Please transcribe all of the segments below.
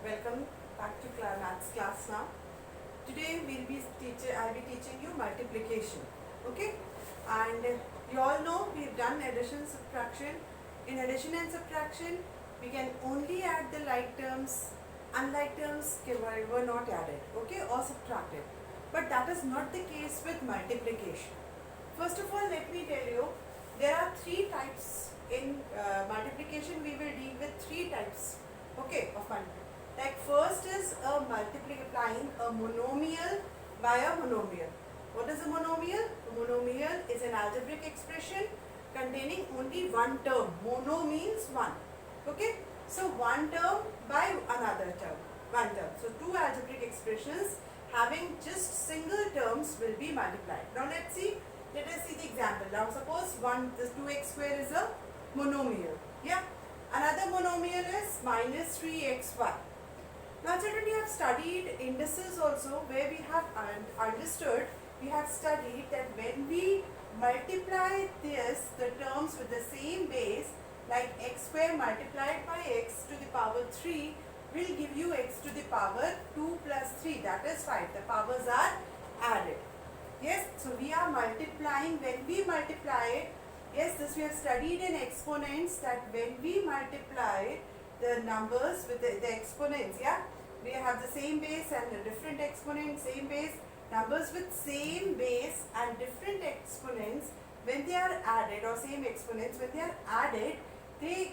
Welcome back to maths class now. Today I'll be teaching you multiplication. Okay, and you all know we've done addition, subtraction. In addition and subtraction, we can only add the like terms. Unlike terms were not added. Okay, or subtracted. But that is not the case with multiplication. First of all, let me tell you, there are three types in multiplication. We will deal with three types. Okay, of multiplication. Like first is multiplying a monomial by a monomial. What is a monomial? A monomial is an algebraic expression containing only one term. Mono means one. Okay. So one term by another term. One term. So two algebraic expressions having just single terms will be multiplied. Now let's see. Let us see the example. Now suppose this 2x square is a monomial. Yeah. Another monomial is minus 3xy. Now children, we have studied indices also, where we have understood, we have studied that when we multiply the terms with the same base, like x square multiplied by x to the power 3 will give you x to the power 2 plus 3, that is 5. The powers are added. Yes, so we are multiplying, when we multiply, yes, this we have studied in exponents, that when we multiply the numbers with the exponents, yeah, we have the same base and a different exponent, same base, numbers with same base and different exponents, when they are added, or same exponents, when they are added, the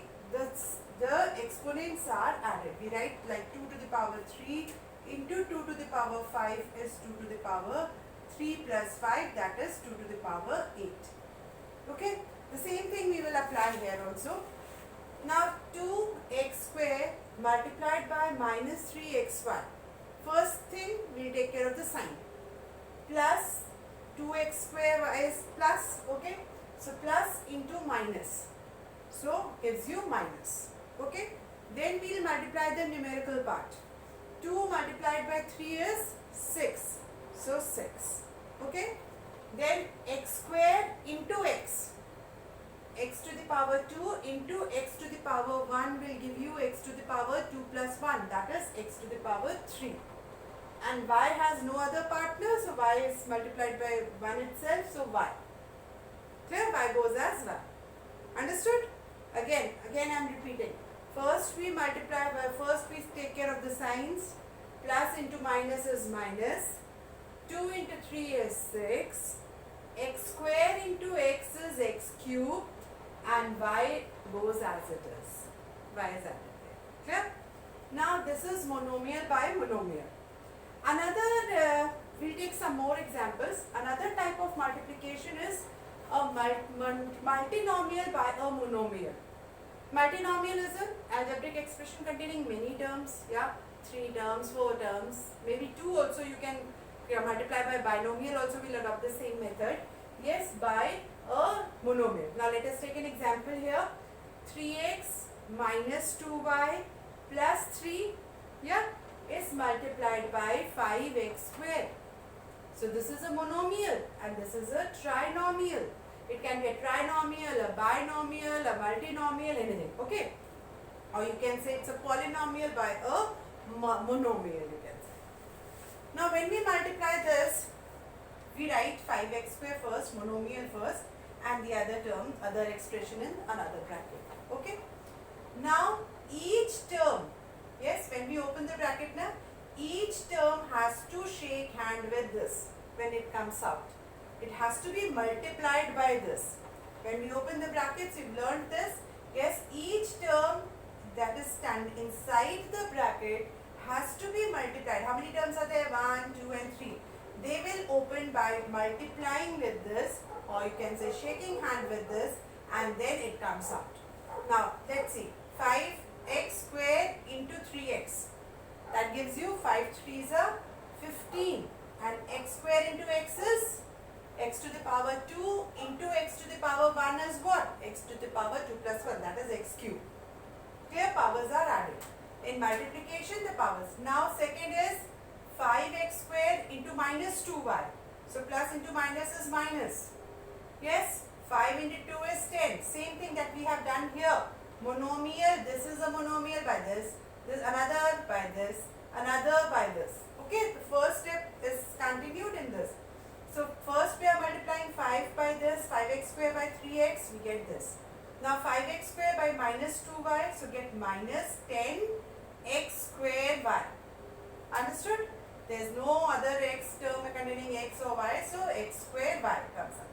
exponents are added. We write like 2 to the power 3 into 2 to the power 5 is 2 to the power 3 plus 5, that is 2 to the power 8. Okay, the same thing we will apply here also. Now 2x square multiplied by minus 3xy. First thing, we will take care of the sign. Plus 2x square is plus, okay. So plus into minus. So gives you minus, okay. Then we will multiply the numerical part. 2 multiplied by 3 is 6. So 6, okay. Then x square into x. X to the power 2 into x to the power 1 will give you x to the power 2 plus 1, that is x to the power 3. And y has no other partner, so y is multiplied by 1 itself, so y. Clear? Y goes as 1. Understood? Again I am repeating. First we multiply by, first we take care of the signs. Plus into minus is minus. 2 into 3 is 6. X square into x is x cube. And y goes as it is. Y is added there. Clear? Now this is monomial by monomial. Another, we'll take some more examples. Another type of multiplication is a multinomial by a monomial. Multinomial is an algebraic expression containing many terms. Yeah, 3 terms, 4 terms, maybe 2 also you can multiply by. Binomial also will adopt the same method. Yes, by a monomial. Now let us take an example here. 3x minus 2y plus 3, yeah, is multiplied by 5x square. So this is a monomial and this is a trinomial. It can be a trinomial, a binomial, a multinomial, anything. Okay. Or you can say it's a polynomial by a monomial, you can say. Now when we multiply this, we write 5x square first, monomial first, and the other term, other expression in another bracket. Okay. Now each term, yes, when we open the bracket now, each term has to shake hand with this when it comes out. It has to be multiplied by this. When we open the brackets, you've learned this. Yes, each term that is stand inside the bracket has to be multiplied. How many terms are there? 1, 2 and 3. They will open by multiplying with this, or you can say shaking hand with this, and then it comes out. Now let's see. 5x square into 3x. That gives you 5 3s are 15. And x square into x is x to the power 2 into x to the power 1 is what? X to the power 2 plus 1, that is x cube. Clear? Powers are added. In multiplication, the powers. Now second is 5x square into minus 2y. So plus into minus is minus. Yes, 5 into 2 is 10. Same thing that we have done here. Monomial, this is a monomial by this. this another by this, another by this. Okay, the first step is continued in this. So first we are multiplying 5 by this, 5x square by 3x, we get this. Now 5x square by minus 2y, so get minus 10x square y. Understood? There is no other x term containing x or y, so x square y comes up.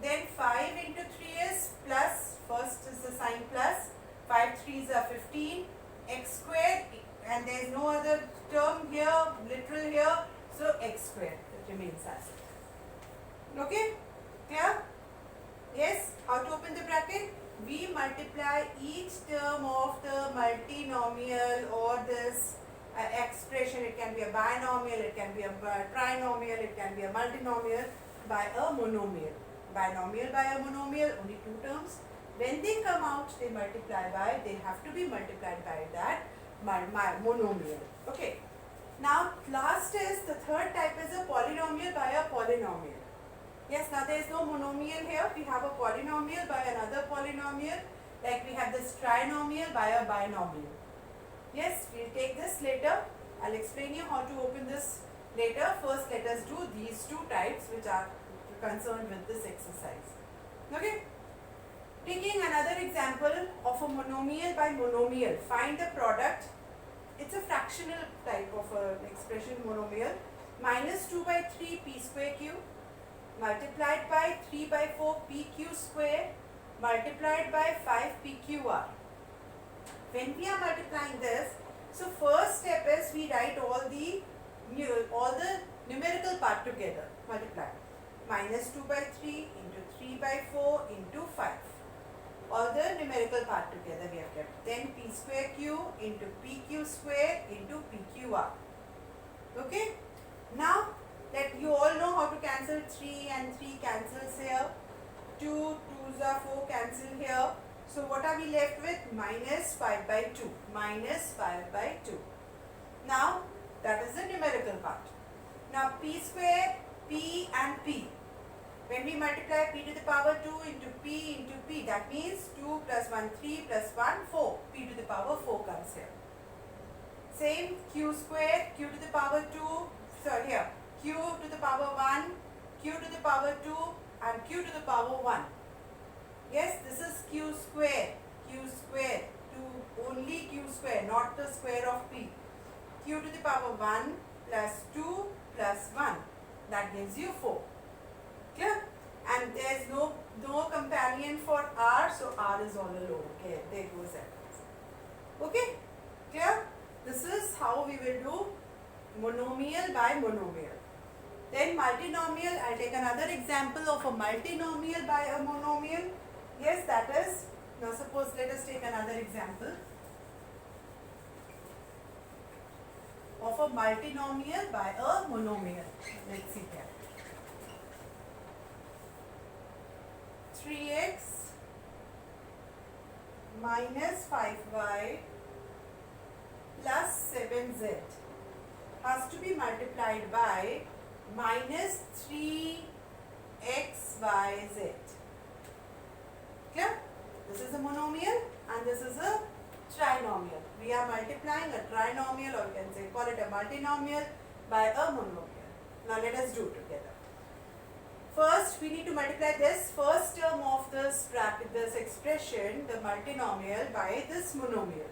Then 5 into 3 is plus, first is the sign plus, 5 3s are 15, x square, and there is no other term here, literal here, so x square remains as it. Okay? Clear? Yes? How to open the bracket? We multiply each term of the multinomial or this expression. It can be a binomial, it can be a trinomial, it can be a multinomial by a monomial. Binomial by a monomial, only two terms. When they come out, they multiply by, they have to be multiplied by that monomial. Okay. Now, last is, the third type is a polynomial by a polynomial. Yes, now there is no monomial here. We have a polynomial by another polynomial. Like we have this trinomial by a binomial. Yes, we will take this later. I will explain you how to open this later. First, let us do these two types which are concerned with this exercise. Okay. Taking another example of a monomial by monomial. Find the product. It's a fractional type of an expression, monomial. Minus 2 by 3 p square q multiplied by 3 by 4 pq square multiplied by 5 pqr. When we are multiplying this, so first step is we write all the numerical part together. Multiply. Minus 2 by 3 into 3 by 4 into 5. All the numerical part together we have kept. Then p square q into pq square into pqr. Okay. Now that you all know how to cancel 3 and 3 cancels here. 2 2s are 4 cancel here. So what are we left with? Minus 5 by 2. Minus 5 by 2. Now that is the numerical part. Now p square, p and p. When we multiply p to the power 2 into p, that means 2 plus 1 3 plus 1 4. P to the power 4 comes here. Same q square, q to the power 2, so here q to the power 1, q to the power 2 and q to the power 1. Yes, this is q square, only q square, not the square of p. Q to the power 1 plus 2 plus 1, that gives you 4. Clear? And there is no companion for r, so r is all alone. Okay, there goes that. Okay, clear? This is how we will do monomial by monomial. Then multinomial, I'll take another example of a multinomial by a monomial. Yes, that is, now suppose let us take another example of a multinomial by a monomial. Let's see here. 3x minus 5y plus 7z has to be multiplied by minus 3xyz. Clear? This is a monomial and this is a trinomial. We are multiplying a trinomial, or you can say call it a multinomial by a monomial. Now let us do together. First, we need to multiply this first term of this bracket, this expression, the multinomial, by this monomial.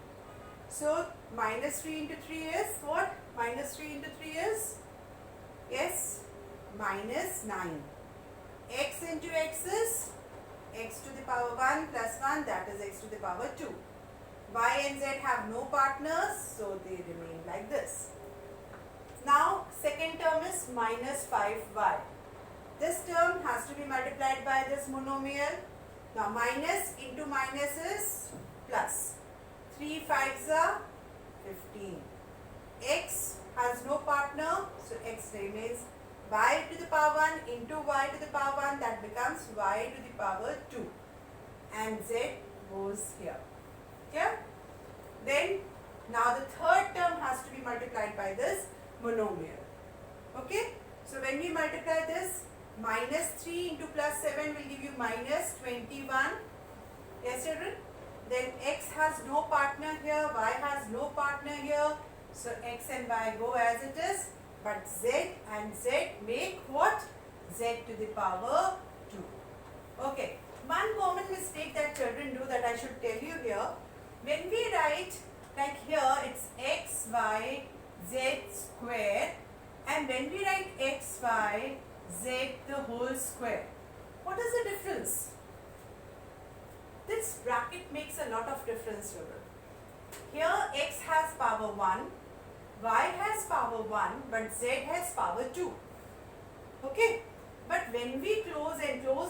So, minus 3 into 3 is what? Minus 3 into 3 is? Yes, minus 9. X into x is x to the power 1 plus 1, that is x to the power 2. Y and z have no partners, so they remain like this. Now, second term is minus 5y. This term has to be multiplied by this monomial. Now, minus into minus is plus. 3 5s are 15. X has no partner, so x remains y to the power 1 into y to the power 1, that becomes y to the power 2. And z goes here. Clear? Then, now the third term has to be multiplied by this monomial. Okay? So, when we multiply this, minus 3 into plus 7 will give you minus 21. Yes, children? then x has no partner here, y has no partner here. So x and y go as it is, but z and z make what? Z to the power 2. Okay, one common mistake that children do that I should tell you here, when we write like here it's x, y, z square, and when we write x, y, z the whole square, what is the difference? This bracket makes a lot of difference, children. Here x has power 1, y has power 1, but z has power 2. Okay? But when we close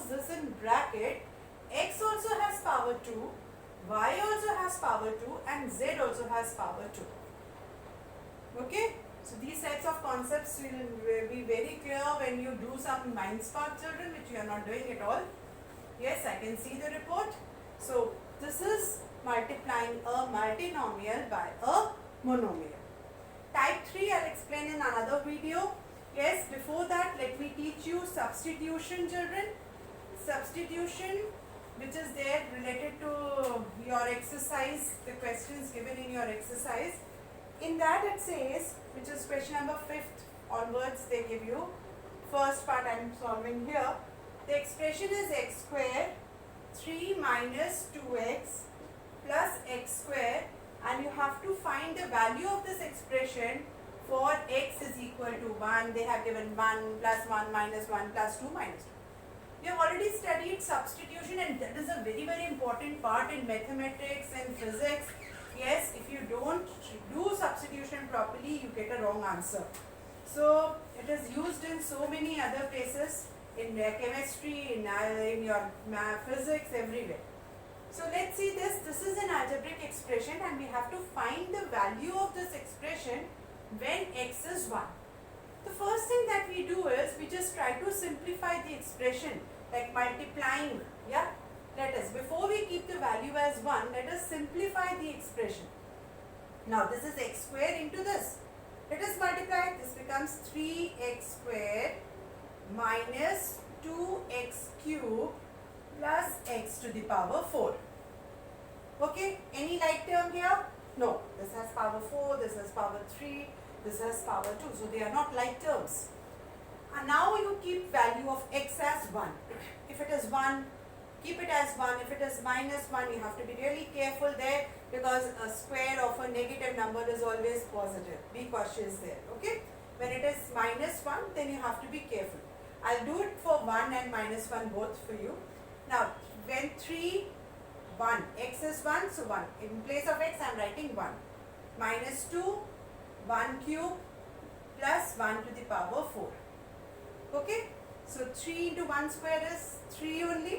this in bracket, x also has power 2, y also has power 2, and z also has power 2. Okay? So these types of concepts will be very clear when you do some mind spark, children, which you are not doing at all. Yes, I can see the report. So this is multiplying a multinomial by a monomial. Type 3 I'll explain in another video. Yes, before that let me teach you substitution, children. Substitution, which is there related to your exercise, the questions given in your exercise. In that it says, which is question number 5th onwards, they give you. First part I am solving here. The expression is x square 3 minus 2x plus x square, and you have to find the value of this expression for x is equal to 1. They have given 1 plus 1 minus 1 plus 2 minus 2. We have already studied substitution, and that is a very, very important part in mathematics and physics. Yes, if you don't do substitution properly, you get a wrong answer. So it is used in so many other places, in chemistry, in your physics, everywhere. So let's see this. This is an algebraic expression, and we have to find the value of this expression when x is 1. The first thing that we do is we just try to simplify the expression, like multiplying. Yeah. Let us, before we keep the value as 1, let us simplify the expression. Now this is x square into this. Let us multiply. This becomes 3x square minus 2x cube plus x to the power 4. Okay, any like term here? No, this has power 4, this has power 3, this has power 2. So they are not like terms. And now you keep value of x as 1. If it is 1, keep it as 1. If it is minus 1, you have to be really careful there, because a square of a negative number is always positive. Be cautious there. Okay, when it is minus 1, then you have to be careful. I'll do it for 1 and minus 1 both for you. Now, when 3, 1, x is 1, so 1. In place of x, I am writing 1. Minus 2, 1 cube plus 1 to the power 4. Okay, so 3 into 1 square is 3 only.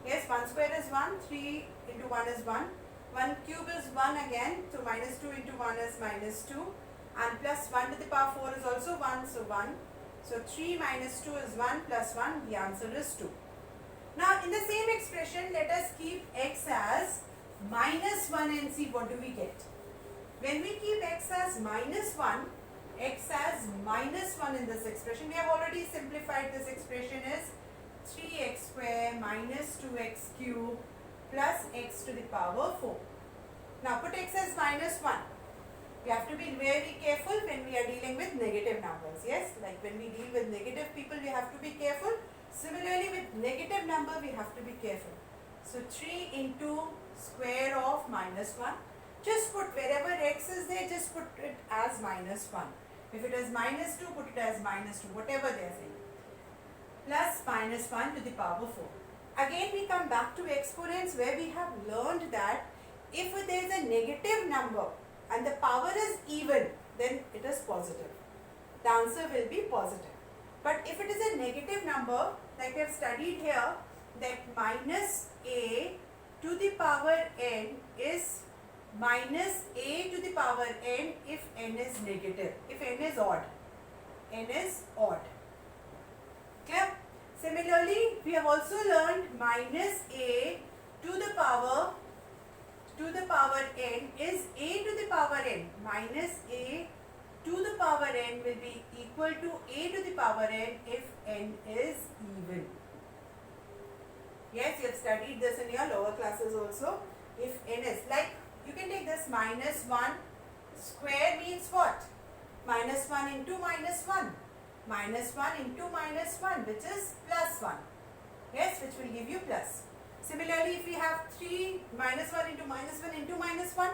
Yes, 1 square is 1, 3 into 1 is 1. 1 cube is 1 again, so minus 2 into 1 is minus 2. And plus 1 to the power 4 is also 1, so 1. So 3 minus 2 is 1 plus 1, the answer is 2. Now in the same expression, let us keep x as minus 1 and see what do we get. When we keep x as minus 1, x as minus 1 in this expression, we have already simplified this expression as 3x square minus 2x cube plus x to the power 4. Now put x as minus 1. We have to be very careful when we are dealing with negative numbers. Yes, like when we deal with negative people, we have to be careful. Similarly, with negative number, we have to be careful. So 3 into square of minus 1. Just put wherever x is there, just put it as minus 1. If it is minus 2, put it as minus 2, whatever they are saying. Plus minus 1 to the power 4. Again, we come back to exponents, where we have learned that if there is a negative number and the power is even, then it is positive. The answer will be positive. But if it is a negative number, like we have studied here, that minus a to the power n is minus a to the power n if n is negative, if n is odd. N is odd. Clear? Similarly, we have also learned minus a to the power n is a to the power n. Minus a to the power n will be equal to a to the power n if n is even. Yes, you have studied this in your lower classes also. if n is, like you can take this minus 1 square means what? Minus 1 into minus 1. Minus 1 into minus 1, which is plus 1. Yes, which will give you plus. Similarly, if we have 3 minus 1 into minus 1,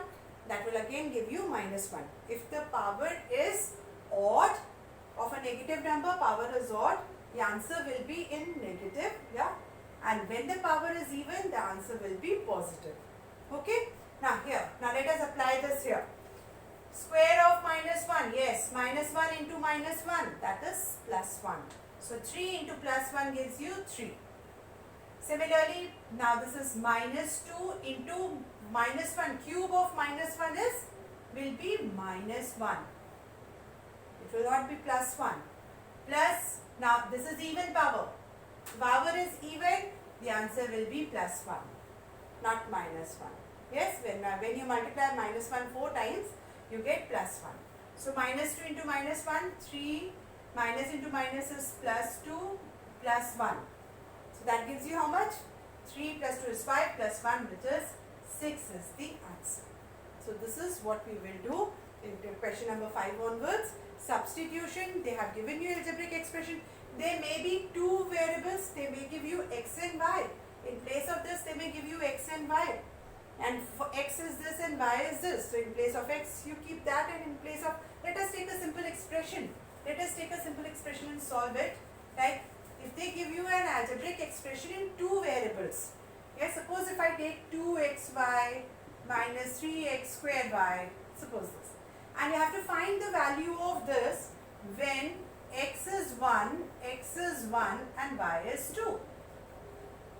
that will again give you minus 1. If the power is odd of a negative number, power is odd, the answer will be in negative, yeah. And when the power is even, the answer will be positive. Okay. Now here, now let us apply this here. Square of minus 1, yes, minus 1 into minus 1, that is plus 1. So 3 into plus 1 gives you 3. Similarly, now this is minus 2 into minus 1, cube of minus 1 will be minus 1. It will not be plus 1. Plus, now this is even power. Power is even, the answer will be plus 1, not minus 1. Yes, when you multiply minus 1 4 times, you get plus 1. So minus 2 into minus 1, 3, minus into minus is plus 2, plus 1. So that gives you how much? 3 plus 2 is 5, plus 1, which is 6 is the answer. So this is what we will do in question number 5 onwards. Substitution, they have given you algebraic expression. There may be two variables, they may give you x and y. In place of this, they may give you x and y. And for x is this and y is this. So in place of x, you keep that, and in place of, let us take a simple expression. Let us take a simple expression and solve it. Like if they give you an algebraic expression in two variables. Yes, suppose if I take 2xy minus 3x squared y, suppose this. And you have to find the value of this when x is 1 and y is 2.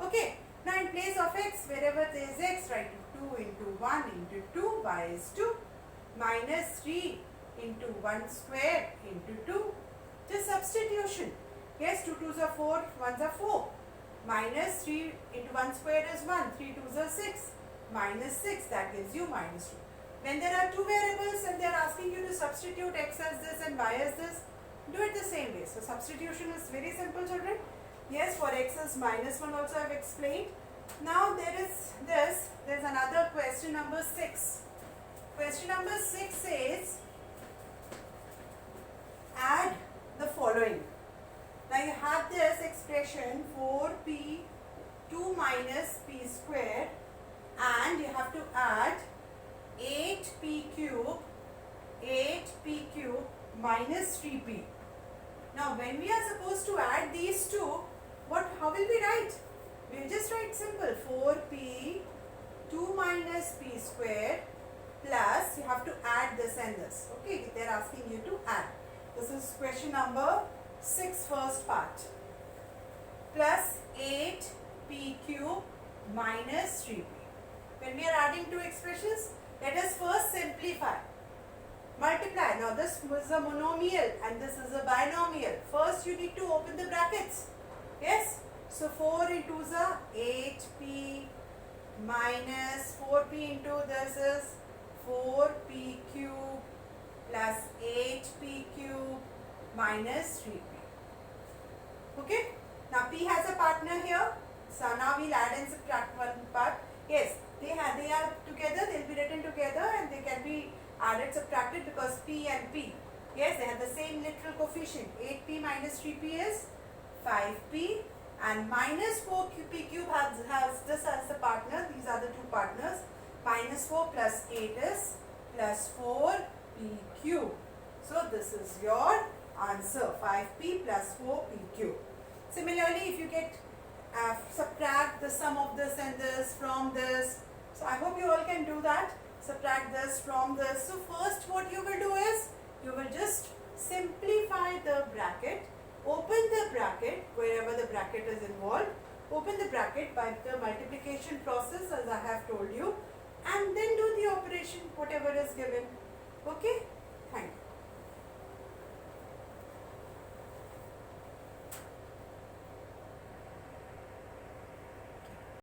Okay. Now in place of x, wherever there is x, write 2 into 1 into 2, y is 2, minus 3 into 1 square into 2, just substitution. Yes, 2 2s are 4, 1s are 4, minus 3 into 1 square is 1, 3 2s are 6, minus 6, that gives you minus 2. When there are two variables and they are asking you to substitute x as this and y as this, do it the same way. So substitution is very simple, children. Yes, for x is minus 1 also I have explained. Now there is this, there is another question number 6. Question number 6 says, add the following. Now you have this expression 4p 2 minus p square, and you have to add 8p cube minus 3p. Now when we are supposed to add these two, how will we write? We will just write simple 4p 2 minus p square plus, you have to add this and this. Okay, they are asking you to add. This is question number 6, first part. Plus 8p cube minus 3p. When we are adding two expressions, let us first simplify. Multiply. Now this is a monomial and this is a binomial. First you need to open the brackets. Yes. So 4 into the 8p minus 4p into this is 4p cube plus 8p cube minus 3p. Okay. Now p has a partner here. So now we'll add and subtract one part. Yes, they are together, they'll be written together and they can be added, subtracted because p and p. Yes, they have the same literal coefficient. 8p minus 3p is 5p and minus 4p cube has this as the partner. These are the two partners. Minus 4 plus 8 is plus 4p cube. So this is your answer, 5p plus 4p cube. Similarly, if you get subtract the sum of this and this from this. So I hope you all can do that. Subtract this from this. So first what you will do is, you will just simplify the bracket. Open the bracket wherever the bracket is involved. Open the bracket by the multiplication process as I have told you. And then do the operation whatever is given. Okay? Thank you.